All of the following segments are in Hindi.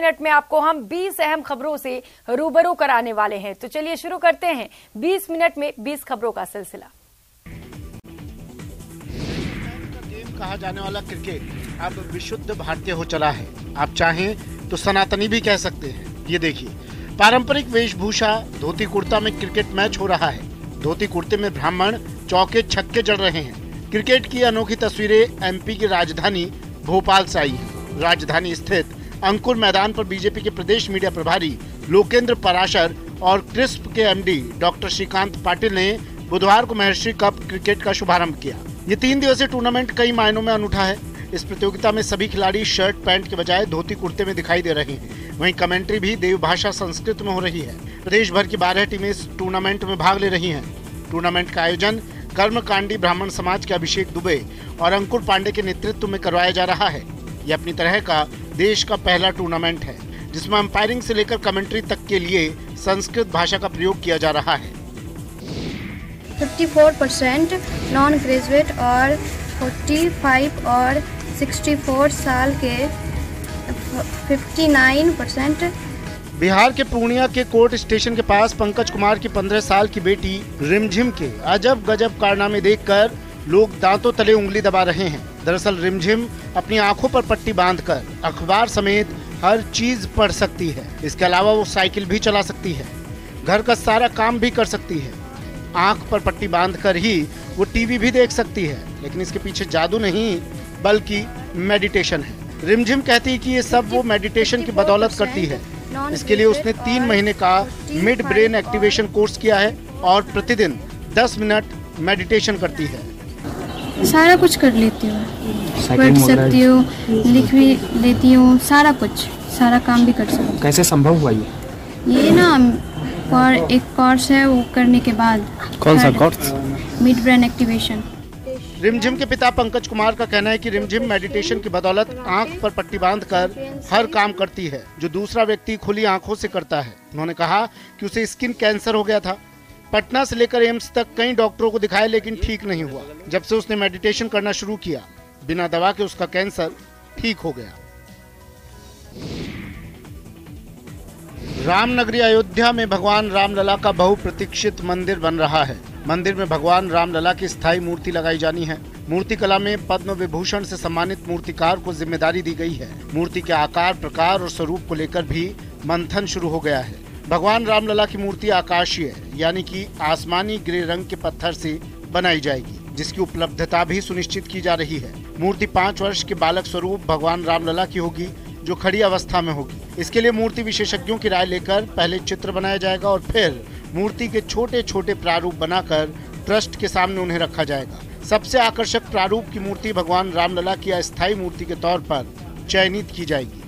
मिनट में आपको हम 20 अहम खबरों से रूबरू कराने वाले हैं। तो चलिए शुरू करते हैं 20 मिनट में 20 खबरों का सिलसिला। गेम कहा जाने वाला क्रिकेट अब विशुद्ध भारतीय हो चला है। आप चाहें तो सनातनी भी कह सकते हैं। ये देखिए, पारंपरिक वेशभूषा धोती कुर्ता में क्रिकेट मैच हो रहा है। धोती कुर्ते में ब्राह्मण चौके छक्के जड़ रहे हैं। क्रिकेट की अनोखी तस्वीरें एमपी की राजधानी भोपाल से आई हैं। राजधानी स्थित अंकुर मैदान पर बीजेपी के प्रदेश मीडिया प्रभारी लोकेंद्र पराशर और क्रिस्प के एमडी डॉक्टर श्रीकांत पाटिल ने बुधवार को महर्षि कप क्रिकेट का शुभारंभ किया। ये 3 दिवसीय टूर्नामेंट कई मायनों में अनूठा है। इस प्रतियोगिता में सभी खिलाड़ी शर्ट पैंट के बजाय धोती कुर्ते में दिखाई दे रहे हैं। वहीं कमेंट्री भी देवभाषा संस्कृत में हो रही है। प्रदेश भर की 12 टीमें इस टूर्नामेंट में भाग ले रही हैं। टूर्नामेंट का आयोजन कर्मकांडी ब्राह्मण समाज के अभिषेक दुबे और अंकुर पांडे के नेतृत्व में करवाया जा रहा है। यह अपनी तरह का देश का पहला टूर्नामेंट है जिसमें अंपायरिंग से लेकर कमेंट्री तक के लिए संस्कृत भाषा का प्रयोग किया जा रहा है। 54% नॉन ग्रेजुएट और 45 और 64 साल के 59%। बिहार के पूर्णिया के कोर्ट स्टेशन के पास पंकज कुमार की 15 साल की बेटी रिमझिम के अजब गजब कारनामे देखकर लोग दांतों तले उंगली दबा रहे हैं। दरअसल रिमझिम अपनी आंखों पर पट्टी बांधकर अखबार समेत हर चीज पढ़ सकती है। इसके अलावा वो साइकिल भी चला सकती है, घर का सारा काम भी कर सकती है। आंख पर पट्टी बांधकर ही वो टीवी भी देख सकती है। लेकिन इसके पीछे जादू नहीं बल्कि मेडिटेशन है। रिमझिम कहती है कि ये सब वो मेडिटेशन की बदौलत करती है। इसके लिए उसने 3 महीने का मिड ब्रेन एक्टिवेशन कोर्स किया है और प्रतिदिन 10 मिनट मेडिटेशन करती है। सारा कुछ कर लेती हूँ, पढ़ सकती हूँ, लिख भी लेती हूँ, सारा कुछ, सारा काम भी कर सकती हूँ। कैसे संभव हुआ ये ना और एक कोर्स है, वो करने के बाद। कौन सा कोर्स? Mid brain activation. रिमझिम के पिता पंकज कुमार का कहना है कि रिमझिम मेडिटेशन की बदौलत आंख पर पट्टी बांधकर हर काम करती है जो दूसरा व्यक्ति खुली आंखों से करता है। उन्होंने कहा कि उसे स्किन कैंसर हो गया था। पटना से लेकर एम्स तक कई डॉक्टरों को दिखाया लेकिन ठीक नहीं हुआ। जब से उसने मेडिटेशन करना शुरू किया, बिना दवा के उसका कैंसर ठीक हो गया। रामनगरी अयोध्या में भगवान रामलला का बहुप्रतीक्षित मंदिर बन रहा है। मंदिर में भगवान रामलला की स्थायी मूर्ति लगाई जानी है। मूर्ति कला में पद्म विभूषण से सम्मानित मूर्तिकार को जिम्मेदारी दी गई है। मूर्ति के आकार, प्रकार और स्वरूप को लेकर भी मंथन शुरू हो गया है। भगवान रामलला की मूर्ति आकाशीय यानी कि आसमानी ग्रे रंग के पत्थर से बनाई जाएगी, जिसकी उपलब्धता भी सुनिश्चित की जा रही है। मूर्ति 5 वर्ष के बालक स्वरूप भगवान रामलला की होगी जो खड़ी अवस्था में होगी। इसके लिए मूर्ति विशेषज्ञों की राय लेकर पहले चित्र बनाया जाएगा और फिर मूर्ति के छोटे छोटे प्रारूप बनाकर ट्रस्ट के सामने उन्हें रखा जाएगा। सबसे आकर्षक प्रारूप की मूर्ति भगवान रामलला की अस्थायी मूर्ति के तौर पर चयनित की जाएगी।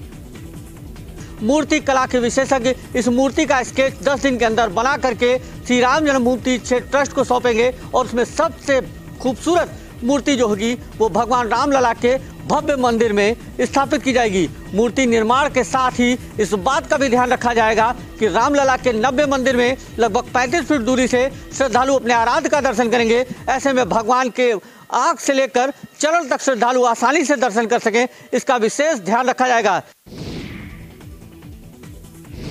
मूर्ति कला के विशेषज्ञ इस मूर्ति का स्केच 10 दिन के अंदर बना करके श्री राम जन्मभूमि ट्रस्ट को सौंपेंगे और उसमें सबसे खूबसूरत मूर्ति जो होगी वो भगवान रामलला के भव्य मंदिर में स्थापित की जाएगी। मूर्ति निर्माण के साथ ही इस बात का भी ध्यान रखा जाएगा कि रामलला के 90 मंदिर में लगभग 35 फीट दूरी से श्रद्धालु अपने आराध्य का दर्शन करेंगे। ऐसे में भगवान के आंख से लेकर चरण तक श्रद्धालु आसानी से दर्शन कर सकें, इसका विशेष ध्यान रखा जाएगा।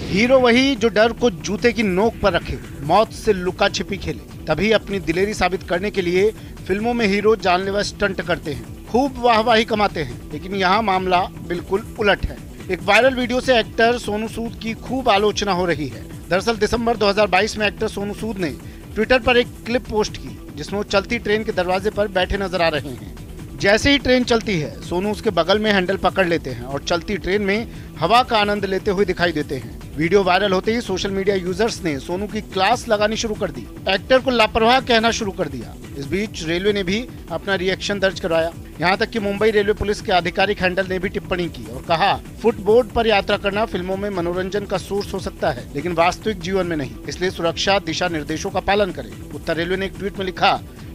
हीरो वही जो डर को जूते की नोक पर रखे, मौत से लुका छिपी खेले। तभी अपनी दिलेरी साबित करने के लिए फिल्मों में हीरो जानलेवा स्टंट करते हैं, खूब वाहवाही कमाते हैं। लेकिन यहाँ मामला बिल्कुल उलट है। एक वायरल वीडियो से एक्टर सोनू सूद की खूब आलोचना हो रही है। दरअसल दिसंबर 2022 में एक्टर सोनू सूद ने ट्विटर पर एक क्लिप पोस्ट की जिसमें वो चलती ट्रेन के दरवाजे पर बैठे नजर आ रहे हैं। जैसे ही ट्रेन चलती है, सोनू उसके बगल में हैंडल पकड़ लेते हैं और चलती ट्रेन में हवा का आनंद लेते हुए दिखाई देते हैं। वीडियो वायरल होते ही सोशल मीडिया यूजर्स ने सोनू की क्लास लगानी शुरू कर दी, एक्टर को लापरवाह कहना शुरू कर दिया। इस बीच रेलवे ने भी अपना रिएक्शन दर्ज करवाया। यहाँ तक कि मुंबई रेलवे पुलिस के आधिकारिक हैंडल ने भी टिप्पणी की और कहा, फुटबोर्ड पर यात्रा करना फिल्मों में मनोरंजन का सोर्स हो सकता है लेकिन वास्तविक जीवन में नहीं, इसलिए सुरक्षा दिशा निर्देशों का पालन करें। उत्तर रेलवे ने एक ट्वीट में लिखा,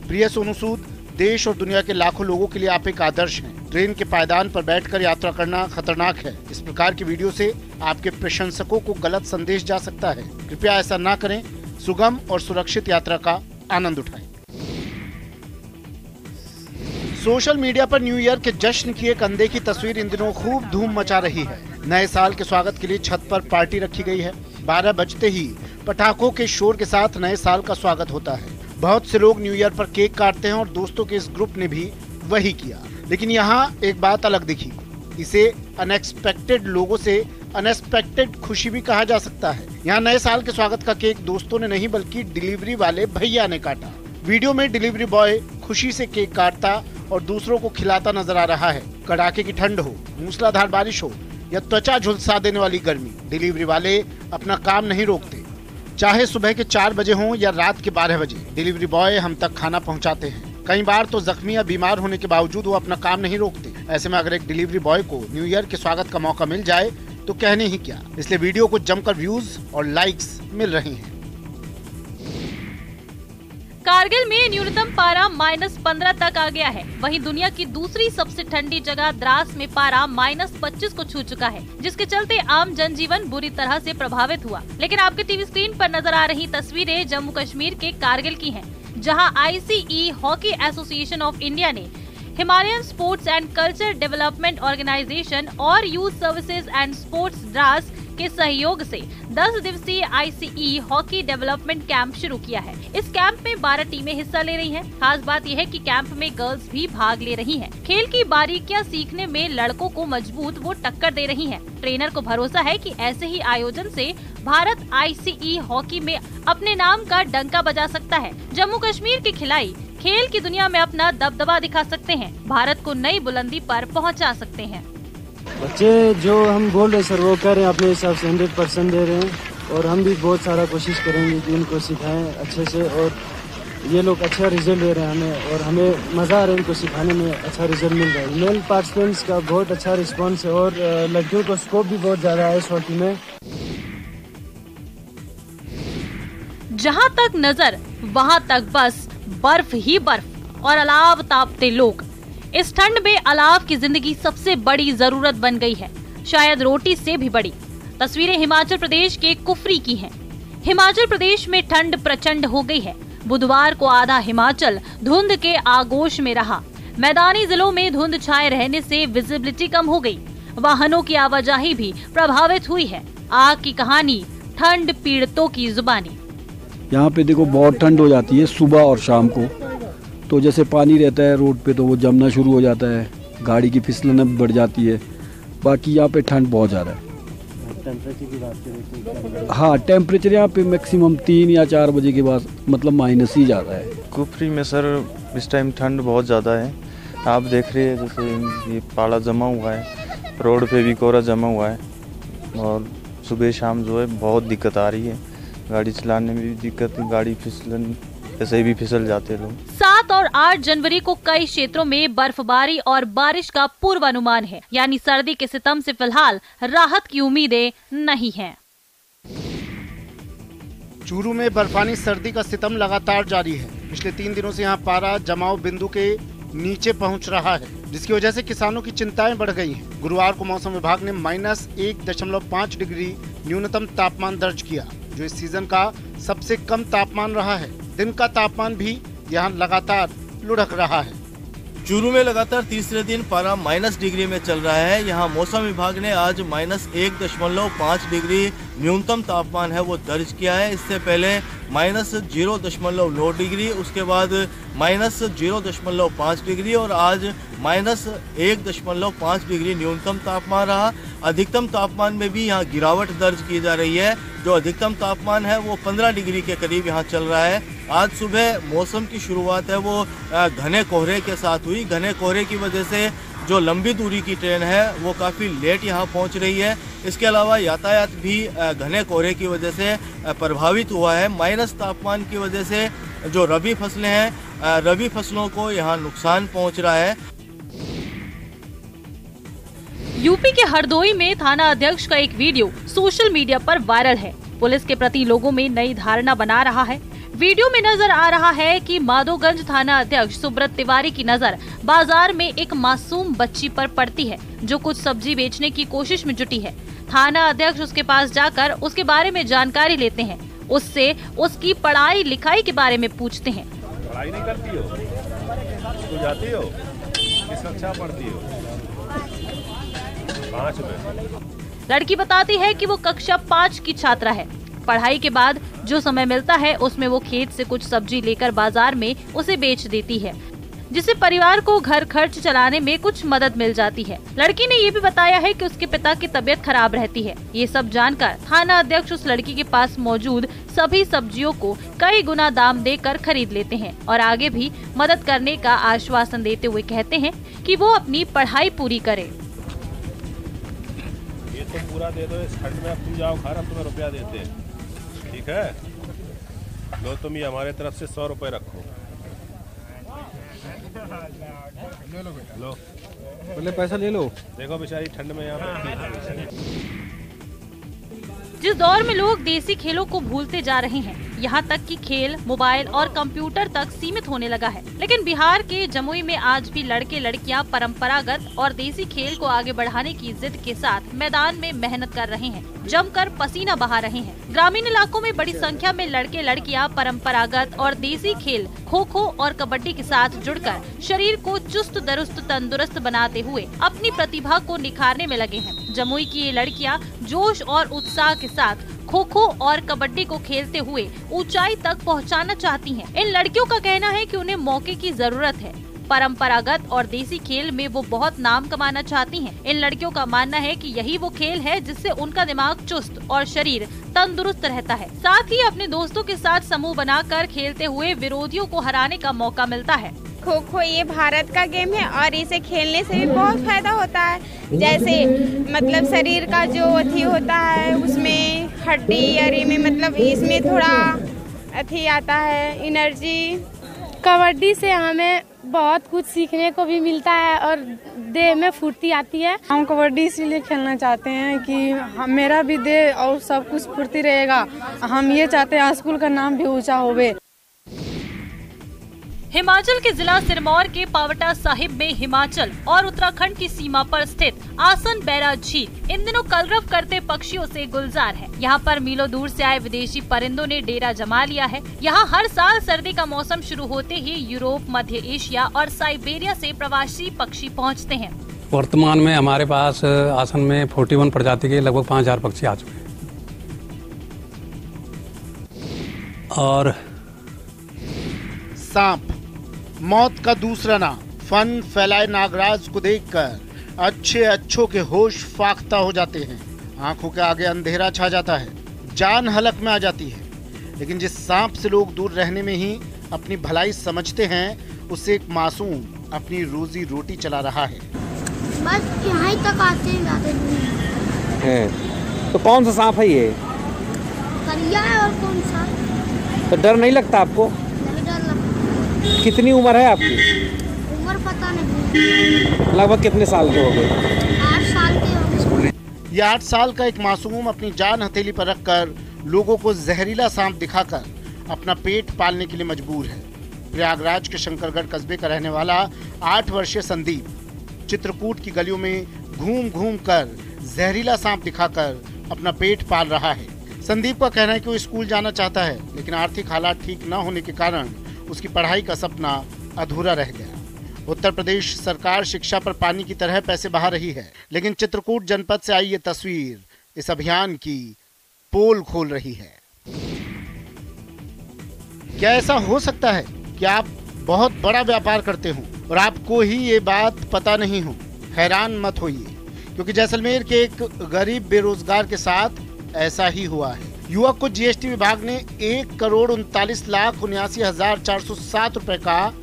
प्रिय सोनू सूद, देश और दुनिया के लाखों लोगों के लिए आप एक आदर्श हैं। ट्रेन के पायदान पर बैठकर यात्रा करना खतरनाक है। इस प्रकार की वीडियो से आपके प्रशंसकों को गलत संदेश जा सकता है। कृपया ऐसा ना करें। सुगम और सुरक्षित यात्रा का आनंद उठाएं। सोशल मीडिया पर न्यू ईयर के जश्न की एक अंधे की तस्वीर इन दिनों खूब धूम मचा रही है। नए साल के स्वागत के लिए छत पर पार्टी रखी गई है। 12 बजते ही पटाखों के शोर के साथ नए साल का स्वागत होता है। बहुत से लोग न्यू ईयर पर केक काटते हैं और दोस्तों के इस ग्रुप ने भी वही किया। लेकिन यहाँ एक बात अलग दिखी। इसे अनएक्सपेक्टेड लोगों से अनएक्सपेक्टेड खुशी भी कहा जा सकता है। यहाँ नए साल के स्वागत का केक दोस्तों ने नहीं बल्कि डिलीवरी वाले भैया ने काटा। वीडियो में डिलीवरी बॉय खुशी से केक काटता और दूसरों को खिलाता नजर आ रहा है। कड़ाके की ठंड हो, मूसलाधार बारिश हो या त्वचा झुलसा देने वाली गर्मी, डिलीवरी वाले अपना काम नहीं रोकते। चाहे सुबह के 4 बजे हों या रात के 12 बजे, डिलीवरी बॉय हम तक खाना पहुंचाते हैं। कई बार तो जख्मी या बीमार होने के बावजूद वो अपना काम नहीं रोकते। ऐसे में अगर एक डिलीवरी बॉय को न्यू ईयर के स्वागत का मौका मिल जाए तो कहने ही क्या। इसलिए वीडियो को जमकर व्यूज और लाइक्स मिल रही हैं। कारगिल में न्यूनतम पारा -15 तक आ गया है। वहीं दुनिया की दूसरी सबसे ठंडी जगह द्रास में पारा -25 को छू चुका है, जिसके चलते आम जनजीवन बुरी तरह से प्रभावित हुआ। लेकिन आपके टीवी स्क्रीन पर नजर आ रही तस्वीरें जम्मू कश्मीर के कारगिल की हैं, जहां ICE hockey association of India ने Himalayan sports and culture development organisation और youth services and sports Drass के सहयोग से 10 दिवसीय ICE हॉकी डेवलपमेंट कैंप शुरू किया है। इस कैंप में 12 टीमें हिस्सा ले रही हैं। खास बात यह है कि कैंप में गर्ल्स भी भाग ले रही हैं। खेल की बारीकियां सीखने में लड़कों को मजबूत वो टक्कर दे रही हैं। ट्रेनर को भरोसा है कि ऐसे ही आयोजन से भारत ICE हॉकी में अपने नाम का डंका बजा सकता है। जम्मू कश्मीर के खिलाड़ी खेल की दुनिया में अपना दबदबा दिखा सकते हैं, भारत को नई बुलंदी पर पहुंचा सकते हैं। बच्चे जो हम बोल रहे सर वो कर रहे हैं, अपने हिसाब से 100% दे रहे हैं और हम भी बहुत सारा कोशिश करेंगे कि इनको सिखाएं अच्छे से और ये लोग अच्छा रिजल्ट दे रहे हैं हमें और हमें मज़ा आ रहा है इनको सिखाने में। अच्छा रिजल्ट मिल रहा है। मेल पार्टिसिपेंट्स का बहुत अच्छा रिस्पॉन्स है और लड़कियों को स्कोप भी बहुत ज़्यादा है इस हॉकी में। जहाँ तक नजर वहाँ तक बस बर्फ ही बर्फ और अलाव तापते लोग। इस ठंड में अलाव की जिंदगी सबसे बड़ी जरूरत बन गई है, शायद रोटी से भी बड़ी। तस्वीरें हिमाचल प्रदेश के कुफरी की हैं। हिमाचल प्रदेश में ठंड प्रचंड हो गई है। बुधवार को आधा हिमाचल धुंध के आगोश में रहा। मैदानी जिलों में धुंध छाए रहने से विजिबिलिटी कम हो गई। वाहनों की आवाजाही भी प्रभावित हुई है। आग की कहानी, ठंड पीड़ितों की जुबानी। यहाँ पे देखो बहुत ठंड हो जाती है सुबह और शाम को, तो जैसे पानी रहता है रोड पे तो वो जमना शुरू हो जाता है, गाड़ी की फिसलन बढ़ जाती है। बाकी यहाँ पे ठंड बहुत ज़्यादा है। टेम्परेचर की बात करें तो हाँ, टेम्परेचर यहाँ पे मैक्सिमम 3 या 4 बजे के बाद मतलब माइनस ही ज़्यादा है। कुफरी में सर इस टाइम ठंड बहुत ज़्यादा है। आप देख रहे हैं जैसे ये पाला जमा हुआ है, रोड पे भी कोहरा जमा हुआ है और सुबह शाम जो है बहुत दिक्कत आ रही है। गाड़ी चलाने में भी दिक्कत, गाड़ी फिसलन ऐसे भी फिसल जाते लोग। 7 और 8 जनवरी को कई क्षेत्रों में बर्फबारी और बारिश का पूर्वानुमान है, यानी सर्दी के सितम से फिलहाल राहत की उम्मीदें नहीं हैं। चूरू में बर्फानी सर्दी का सितम लगातार जारी है। पिछले 3 दिनों से यहाँ पारा जमाव बिंदु के नीचे पहुँच रहा है, जिसकी वजह से किसानों की चिंताएं बढ़ गई हैं। गुरुवार को मौसम विभाग ने -1.5 डिग्री न्यूनतम तापमान दर्ज किया, जो इस सीजन का सबसे कम तापमान रहा है। दिन का तापमान भी यहाँ लगातार लुढ़क रहा है। चूरू में लगातार तीसरे दिन पारा -, डिग्री में चल रहा है। यहाँ मौसम विभाग ने आज -1.5 डिग्री न्यूनतम तापमान है वो दर्ज किया है। इससे पहले -0.9 डिग्री, उसके बाद -0.5 डिग्री और आज -1.5 डिग्री न्यूनतम तापमान रहा। अधिकतम तापमान में भी यहाँ गिरावट दर्ज की जा रही है। जो अधिकतम तापमान है वो 15 डिग्री के करीब यहाँ चल रहा है। आज सुबह मौसम की शुरुआत है वो घने कोहरे के साथ हुई। घने कोहरे की वजह से जो लंबी दूरी की ट्रेन है वो काफ़ी लेट यहाँ पहुँच रही है। इसके अलावा यातायात भी घने कोहरे की वजह से प्रभावित हुआ है। माइनस तापमान की वजह से जो रबी फसलें हैं, रबी फसलों को यहाँ नुकसान पहुँच रहा है। यूपी के हरदोई में थाना अध्यक्ष का एक वीडियो सोशल मीडिया पर वायरल है। पुलिस के प्रति लोगों में नई धारणा बना रहा है। वीडियो में नजर आ रहा है कि माधोगंज थाना अध्यक्ष सुब्रत तिवारी की नजर बाजार में एक मासूम बच्ची पर पड़ती है, जो कुछ सब्जी बेचने की कोशिश में जुटी है। थाना अध्यक्ष उसके पास जाकर उसके बारे में जानकारी लेते हैं। उससे उसकी पढ़ाई लिखाई के बारे में पूछते हैं। पढ़ाई नहीं करती हो? स्कूल जाती हो? किस कक्षा पढ़ती हो? 5 में। लड़की बताती है कि वो कक्षा 5 की छात्रा है। पढ़ाई के बाद जो समय मिलता है उसमें वो खेत से कुछ सब्जी लेकर बाजार में उसे बेच देती है, जिससे परिवार को घर खर्च चलाने में कुछ मदद मिल जाती है। लड़की ने ये भी बताया है कि उसके पिता की तबीयत खराब रहती है। ये सब जानकर थाना अध्यक्ष उस लड़की के पास मौजूद सभी सब्जियों को कई गुना दाम देकर खरीद लेते हैं और आगे भी मदद करने का आश्वासन देते हुए कहते हैं कि वो अपनी पढ़ाई पूरी करे। ये तो पूरा दे दो, इस खंड में अब तुम जाओ घर, हम तुम्हें रुपया देते हैं, ठीक है? लो तुम ये हमारे तरफ से 100 रुपए रखो। लो पहले पैसा ले लो। देखो बेचारी ठंड में यहाँ पे। जिस दौर में लोग देसी खेलों को भूलते जा रहे हैं, यहाँ तक कि खेल, मोबाइल और कंप्यूटर तक सीमित होने लगा है, लेकिन बिहार के जमुई में आज भी लड़के लड़कियाँ परंपरागत और देसी खेल को आगे बढ़ाने की जिद के साथ मैदान में मेहनत कर रहे हैं, जमकर पसीना बहा रहे हैं। ग्रामीण इलाकों में बड़ी संख्या में लड़के लड़कियाँ परंपरागत और देसी खेल खो खो और कबड्डी के साथ जुड़कर शरीर को चुस्त दुरुस्त तंदुरुस्त बनाते हुए अपनी प्रतिभा को निखारने में लगे हैं। जमुई की ये लड़कियाँ जोश और उत्साह के साथ खो खो और कबड्डी को खेलते हुए ऊंचाई तक पहुंचाना चाहती हैं। इन लड़कियों का कहना है कि उन्हें मौके की जरूरत है। परंपरागत और देसी खेल में वो बहुत नाम कमाना चाहती हैं। इन लड़कियों का मानना है कि यही वो खेल है जिससे उनका दिमाग चुस्त और शरीर तंदुरुस्त रहता है। साथ ही अपने दोस्तों के साथ समूह बनाकर खेलते हुए विरोधियों को हराने का मौका मिलता है। खो खो ये भारत का गेम है और इसे खेलने से भी बहुत फायदा होता है। जैसे मतलब शरीर का जो अथी होता है उसमें हड्डी यारी में मतलब इसमें थोड़ा अथी आता है, एनर्जी। कबड्डी से हमें बहुत कुछ सीखने को भी मिलता है और देह में फुर्ती आती है। हम कबड्डी इसीलिए खेलना चाहते हैं कि मेरा भी देह और सब कुछ फुर्ती रहेगा। हम ये चाहते हैं स्कूल का नाम भी ऊंचा होवे। हिमाचल के जिला सिरमौर के पावटा साहिब में हिमाचल और उत्तराखंड की सीमा पर स्थित आसन बैरा झील इन दिनों कलरव करते पक्षियों से गुलजार है। यहाँ पर मीलों दूर से आए विदेशी परिंदों ने डेरा जमा लिया है। यहाँ हर साल सर्दी का मौसम शुरू होते ही यूरोप, मध्य एशिया और साइबेरिया से प्रवासी पक्षी पहुँचते हैं। वर्तमान में हमारे पास आसन में 41 प्रजाति के लगभग 5000 पक्षी आ चुके हैं और सांप मौत का दूसरा नाम। फन फैलाए नागराज को देखकर अच्छे अच्छों के होश फाख्ता हो जाते हैं। आंखों के आगे अंधेरा छा जाता है, जान हलक में आ जाती है। लेकिन जिस सांप से लोग दूर रहने में ही अपनी भलाई समझते हैं, उससे एक मासूम अपनी रोजी रोटी चला रहा है। बस यहाँ तक आते हैं। तो कौन सा सांप है ये? करिया है। और कौन सा? तो डर नहीं लगता आपको? कितनी उम्र है आपकी? उम्र पता नहीं। लगभग कितने साल के हो गए? 8 साल के हो गए। ये 8 साल का एक मासूम अपनी जान हथेली पर रखकर लोगों को जहरीला सांप दिखाकर अपना पेट पालने के लिए मजबूर है। प्रयागराज के शंकरगढ़ कस्बे का रहने वाला 8 वर्षीय संदीप चित्रकूट की गलियों में घूम घूम कर जहरीला सांप दिखाकर अपना पेट पाल रहा है। संदीप का कहना है कि वो स्कूल जाना चाहता है, लेकिन आर्थिक हालात ठीक न होने के कारण उसकी पढ़ाई का सपना अधूरा रह गया। उत्तर प्रदेश सरकार शिक्षा पर पानी की तरह पैसे बहा रही है, लेकिन चित्रकूट जनपद से आई ये तस्वीर इस अभियान की पोल खोल रही है। क्या ऐसा हो सकता है कि आप बहुत बड़ा व्यापार करते हो और आपको ही ये बात पता नहीं हो? हैरान मत होइए, क्योंकि जैसलमेर के एक गरीब बेरोजगार के साथ ऐसा ही हुआ है। युवक को जीएसटी विभाग ने 1,39,79,407 रुपए का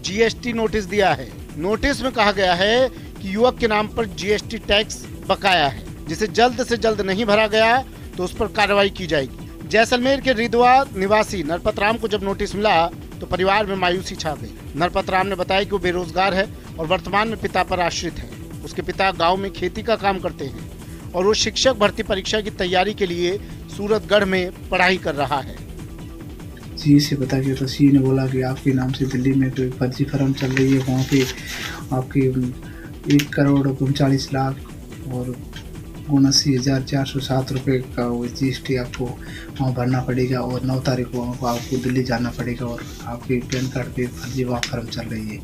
जीएसटी नोटिस दिया है। नोटिस में कहा गया है कि युवक के नाम पर जीएसटी टैक्स बकाया है, जिसे जल्द से जल्द नहीं भरा गया तो उस पर कार्रवाई की जाएगी। जैसलमेर के रिदवा निवासी नरपत राम को जब नोटिस मिला तो परिवार में मायूसी छा गई। नरपत राम ने बताया कि वो बेरोजगार है और वर्तमान में पिता पर आश्रित है। उसके पिता गाँव में खेती का काम करते हैं और वो शिक्षक भर्ती परीक्षा की तैयारी के लिए सूरतगढ़ में पढ़ाई कर रहा है। सी से पता किया तो सी ने बोला कि आपके नाम से दिल्ली में कोई फर्जी फर्म चल रही है, वहाँ पे आपके 1,39,40,00,000 और 79,407 रुपये का वो जीएसटी आपको वहाँ भरना पड़ेगा और 9 तारीख को आपको दिल्ली जाना पड़ेगा और आपके पैन कार्ड पे फर्जी वहाँ फर्म चल रही है।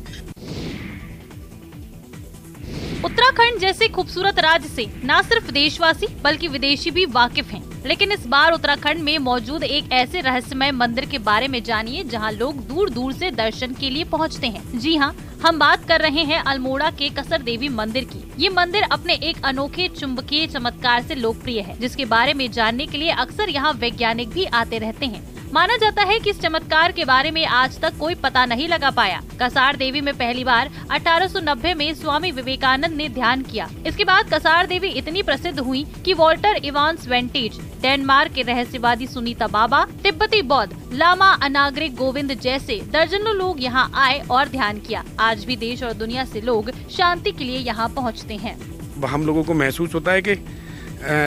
उत्तराखंड जैसे खूबसूरत राज्य से न सिर्फ देशवासी बल्कि विदेशी भी वाकिफ हैं। लेकिन इस बार उत्तराखंड में मौजूद एक ऐसे रहस्यमय मंदिर के बारे में जानिए जहां लोग दूर दूर से दर्शन के लिए पहुंचते हैं। जी हां, हम बात कर रहे हैं अल्मोड़ा के कसर देवी मंदिर की। ये मंदिर अपने एक अनोखे चुंबकीय चमत्कार से लोकप्रिय है, जिसके बारे में जानने के लिए अक्सर यहाँ वैज्ञानिक भी आते रहते हैं। माना जाता है कि इस चमत्कार के बारे में आज तक कोई पता नहीं लगा पाया। कसार देवी में पहली बार 1890 में स्वामी विवेकानंद ने ध्यान किया। इसके बाद कसार देवी इतनी प्रसिद्ध हुई कि वॉल्टर इवांस वेंटेज, डेनमार्क के रहस्यवादी सुनीता बाबा, तिब्बती बौद्ध लामा अनागरिक गोविंद जैसे दर्जनों लोग यहाँ आए और ध्यान किया। आज भी देश और दुनिया से लोग शांति के लिए यहाँ पहुँचते हैं। हम लोगों को महसूस होता है कि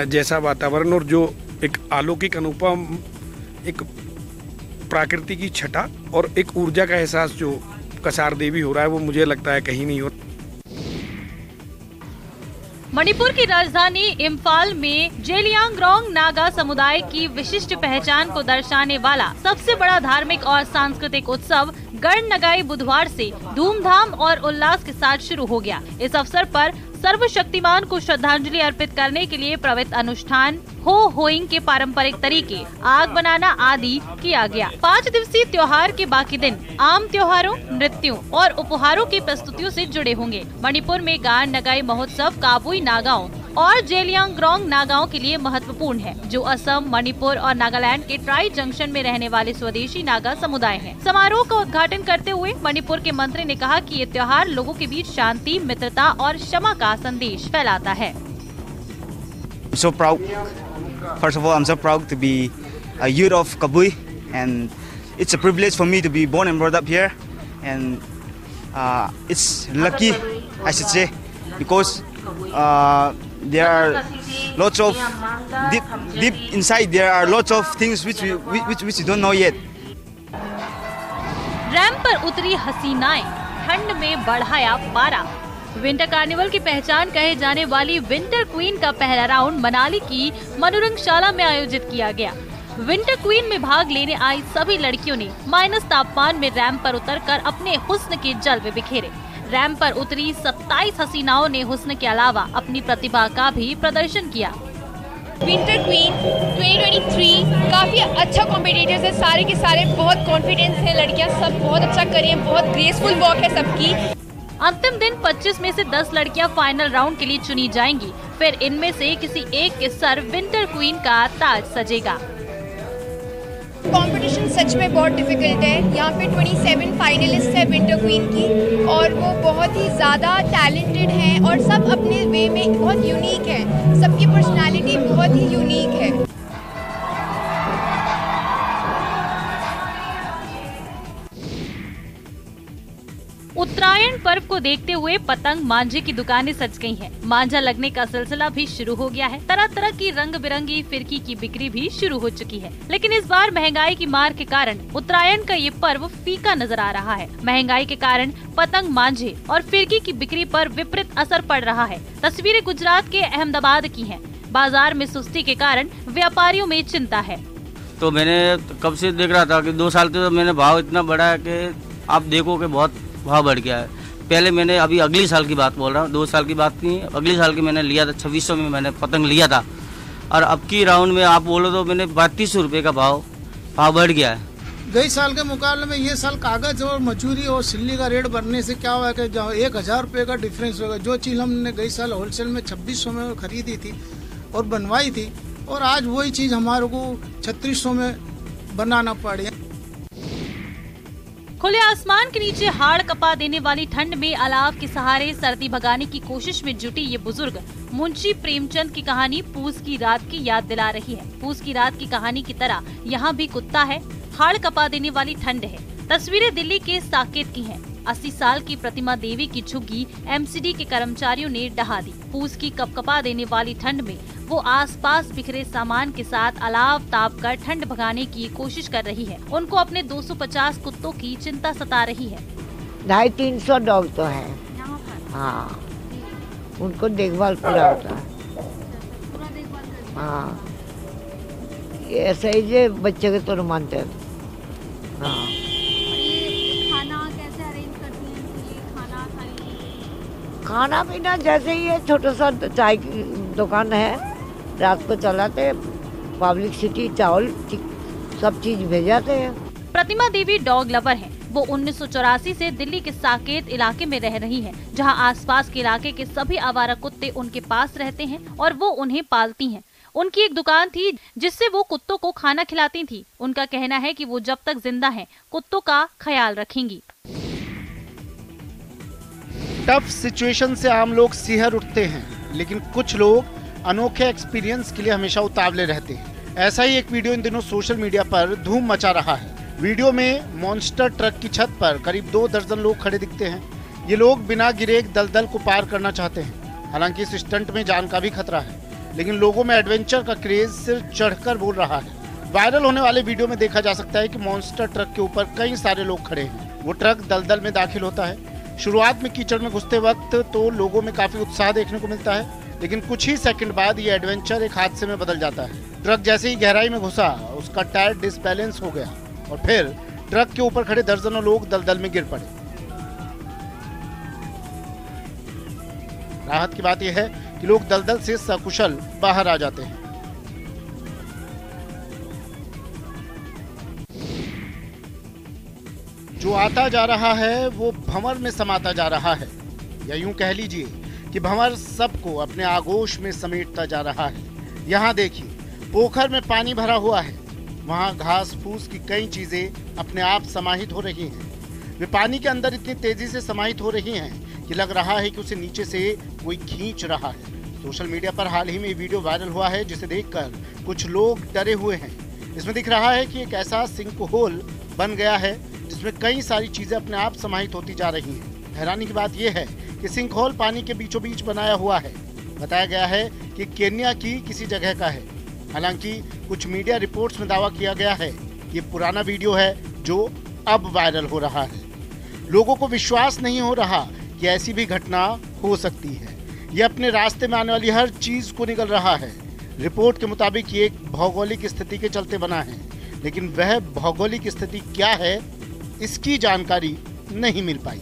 जैसा वातावरण और जो एक अलौकिक अनुपम एक प्रकृति की छटा और एक ऊर्जा का एहसास जो कसार देवी हो रहा है वो मुझे लगता है कहीं नहीं हो। मणिपुर की राजधानी इम्फाल में जेलियांगरोंग नागा समुदाय की विशिष्ट पहचान को दर्शाने वाला सबसे बड़ा धार्मिक और सांस्कृतिक उत्सव गणनगाई बुधवार से धूमधाम और उल्लास के साथ शुरू हो गया। इस अवसर पर सर्वशक्तिमान को श्रद्धांजलि अर्पित करने के लिए पवित्र अनुष्ठान हो होइंग के पारंपरिक तरीके, आग बनाना आदि किया गया। 5 दिवसीय त्योहार के बाकी दिन आम त्योहारों, नृत्यों और उपहारों की प्रस्तुतियों से जुड़े होंगे। मणिपुर में गान नगाई महोत्सव काबुई नागाओं और जेलियांगरोंग नागाओं के लिए महत्वपूर्ण है, जो असम, मणिपुर और नागालैंड के ट्राई जंक्शन में रहने वाले स्वदेशी नागा समुदाय हैं। समारोह का उद्घाटन करते हुए मणिपुर के मंत्री ने कहा कि ये त्योहार लोगों के बीच शांति, मित्रता और क्षमा का संदेश फैलाता है। I'm so proud. First of all, I'm so proud to be a youth of Kabui, and it's a privilege for me to be born and brought up here, and it's lucky, I should say, because there are lots of deep inside. There are lots of things which we don't know yet. Ramp पर उतरी हसीनाएं, ठंड में बढ़ाया पारा। विंटर कार्निवल की पहचान कहे जाने वाली विंटर क्वीन का पहला राउंड मनाली की मनोरंगशाला में आयोजित किया गया। विंटर क्वीन में भाग लेने आई सभी लड़कियों ने माइनस तापमान में रैंप पर उतरकर अपने हुस्न के जलवे बिखेरे। रैंप पर उतरी 27 हसीनाओं ने हुस्न के अलावा अपनी प्रतिभा का भी प्रदर्शन किया। विंटर क्वीन 2023 काफ़ी अच्छा कॉम्पिटिटर्स है, सारे के सारे बहुत कॉन्फिडेंस है, लड़कियां सब बहुत अच्छा कर रही हैं, बहुत ग्रेसफुल वॉक है सबकी। अंतिम दिन 25 में से 10 लड़कियां फाइनल राउंड के लिए चुनी जाएंगी। फिर इनमें से किसी एक के सर विंटर क्वीन का ताज सजेगा। कंपटीशन सच में बहुत डिफिकल्ट है। यहाँ पे 27 फाइनलिस्ट है विंटर क्वीन की, और वो बहुत ही ज़्यादा टैलेंटेड हैं और सब अपने वे में बहुत यूनिक है। सबकी पर्सनालिटी बहुत ही यूनिक है। उत्तरायण पर्व को देखते हुए पतंग मांझे की दुकानें सज गई हैं। मांझा लगने का सिलसिला भी शुरू हो गया है। तरह तरह की रंग बिरंगी फिरकी की बिक्री भी शुरू हो चुकी है। लेकिन इस बार महंगाई की मार के कारण उत्तरायण का ये पर्व फीका नजर आ रहा है। महंगाई के कारण पतंग, मांझे और फिरकी की बिक्री पर विपरीत असर पड़ रहा है। तस्वीरें गुजरात के अहमदाबाद की हैं। बाजार में सुस्ती के कारण व्यापारियों में चिंता है। तो मैंने कब से देख रहा था कि 2 साल से मैंने भाव इतना बढ़ा है कि आप देखो कि बहुत भाव बढ़ गया है। पहले मैंने अभी अगली साल की बात बोल रहा हूँ, 2 साल की बात नहीं, अगली साल की मैंने लिया था 2600 में मैंने पतंग लिया था, और अब की राउंड में आप बोलो तो मैंने 3200 रुपये का भाव बढ़ गया है। गई साल के मुकाबले में ये साल कागज और मजूरी और सिल्ली का रेट बढ़ने से क्या हुआ कि 1000 रुपये का डिफरेंस होगा। जो चीज़ हमने गई साल होलसेल में 2600 में खरीदी थी और बनवाई थी, और आज वही चीज़ हमारे को 3600 में बनाना पड़ी। खुले आसमान के नीचे हाड़ कपा देने वाली ठंड में अलाव के सहारे सर्दी भगाने की कोशिश में जुटी ये बुजुर्ग मुंशी प्रेमचंद की कहानी पूस की रात की याद दिला रही है। पूस की रात की कहानी की तरह यहाँ भी कुत्ता है, हाड़ कपा देने वाली ठंड है। तस्वीरें दिल्ली के साकेत की हैं। 80 साल की प्रतिमा देवी की झुग्गी एमसीडी के कर्मचारियों ने ढहा दी। पूस की कपकपा देने वाली ठंड में वो आसपास बिखरे सामान के साथ अलाव ताप कर ठंड भगाने की कोशिश कर रही है। उनको अपने 250 कुत्तों की चिंता सता रही है। 250-300 डॉग तो है। हाँ, उनको देखभाल पूरा होता है। हाँ, ऐसे ही जे बच्चे के तो मानते हैं। खाना पीना जैसे ही है, छोटा सा चाय की दुकान है, रात को चलाते, पब्लिक सिटी चावल सब चीज भेजाते हैं। प्रतिमा देवी डॉग लवर हैं। वो 1984 से दिल्ली के साकेत इलाके में रह रही हैं, जहां आसपास के इलाके के सभी आवारा कुत्ते उनके पास रहते हैं और वो उन्हें पालती हैं। उनकी एक दुकान थी जिससे वो कुत्तों को खाना खिलाती थी। उनका कहना है कि वो जब तक जिंदा हैं, कुत्तों का ख्याल रखेंगी। टफ सिचुएशन से आम लोग सिहर उठते हैं, लेकिन कुछ लोग अनोखे एक्सपीरियंस के लिए हमेशा उतावले रहते हैं। ऐसा ही एक वीडियो इन दिनों सोशल मीडिया पर धूम मचा रहा है। वीडियो में मॉन्स्टर ट्रक की छत पर करीब 2 दर्जन लोग खड़े दिखते हैं। ये लोग बिना गिरे एक दलदल को पार करना चाहते हैं। हालांकि इस स्टंट में जान का भी खतरा है, लेकिन लोगों में एडवेंचर का क्रेज सिर चढ़कर बोल रहा है। वायरल होने वाले वीडियो में देखा जा सकता है कि मॉन्स्टर ट्रक के ऊपर कई सारे लोग खड़े हैं। वो ट्रक दलदल में दाखिल होता है। शुरुआत में कीचड़ में घुसते वक्त तो लोगों में काफी उत्साह देखने को मिलता है, लेकिन कुछ ही सेकंड बाद ये एडवेंचर एक हादसे में बदल जाता है। ट्रक जैसे ही गहराई में घुसा, उसका टायर डिसबैलेंस हो गया और फिर ट्रक के ऊपर खड़े दर्जनों लोग दलदल में गिर पड़े। राहत की बात यह है कि लोग दलदल से सकुशल बाहर आ जाते हैं। जो आता जा रहा है वो भंवर में समाता जा रहा है, या यूं कह लीजिए कि भंवर सबको अपने आगोश में समेटता जा रहा है। यहाँ देखिए, पोखर में पानी भरा हुआ है, वहाँ घास फूस की कई चीजें अपने आप समाहित हो रही हैं। वे पानी के अंदर इतनी तेजी से समाहित हो रही हैं कि लग रहा है कि उसे नीचे से कोई खींच रहा है। सोशल मीडिया पर हाल ही में वीडियो वायरल हुआ है, जिसे देखकर कुछ लोग डरे हुए हैं। इसमें दिख रहा है कि एक ऐसा सिंक होल बन गया है जिसमें कई सारी चीजें अपने आप समाहित होती जा रही हैं। हैरानी की बात यह है कि सिंक होल पानी के बीचों बीच बनाया हुआ है। बताया गया है कि केन्या की किसी जगह का है। हालांकि कुछ मीडिया रिपोर्ट्स में दावा किया गया है ये पुराना वीडियो है जो अब वायरल हो रहा है। लोगों को विश्वास नहीं हो रहा कि ऐसी भी घटना हो सकती है। ये अपने रास्ते में आने वाली हर चीज को निगल रहा है। रिपोर्ट के मुताबिक ये एक भौगोलिक स्थिति के चलते बना है, लेकिन वह भौगोलिक स्थिति क्या है इसकी जानकारी नहीं मिल पाई।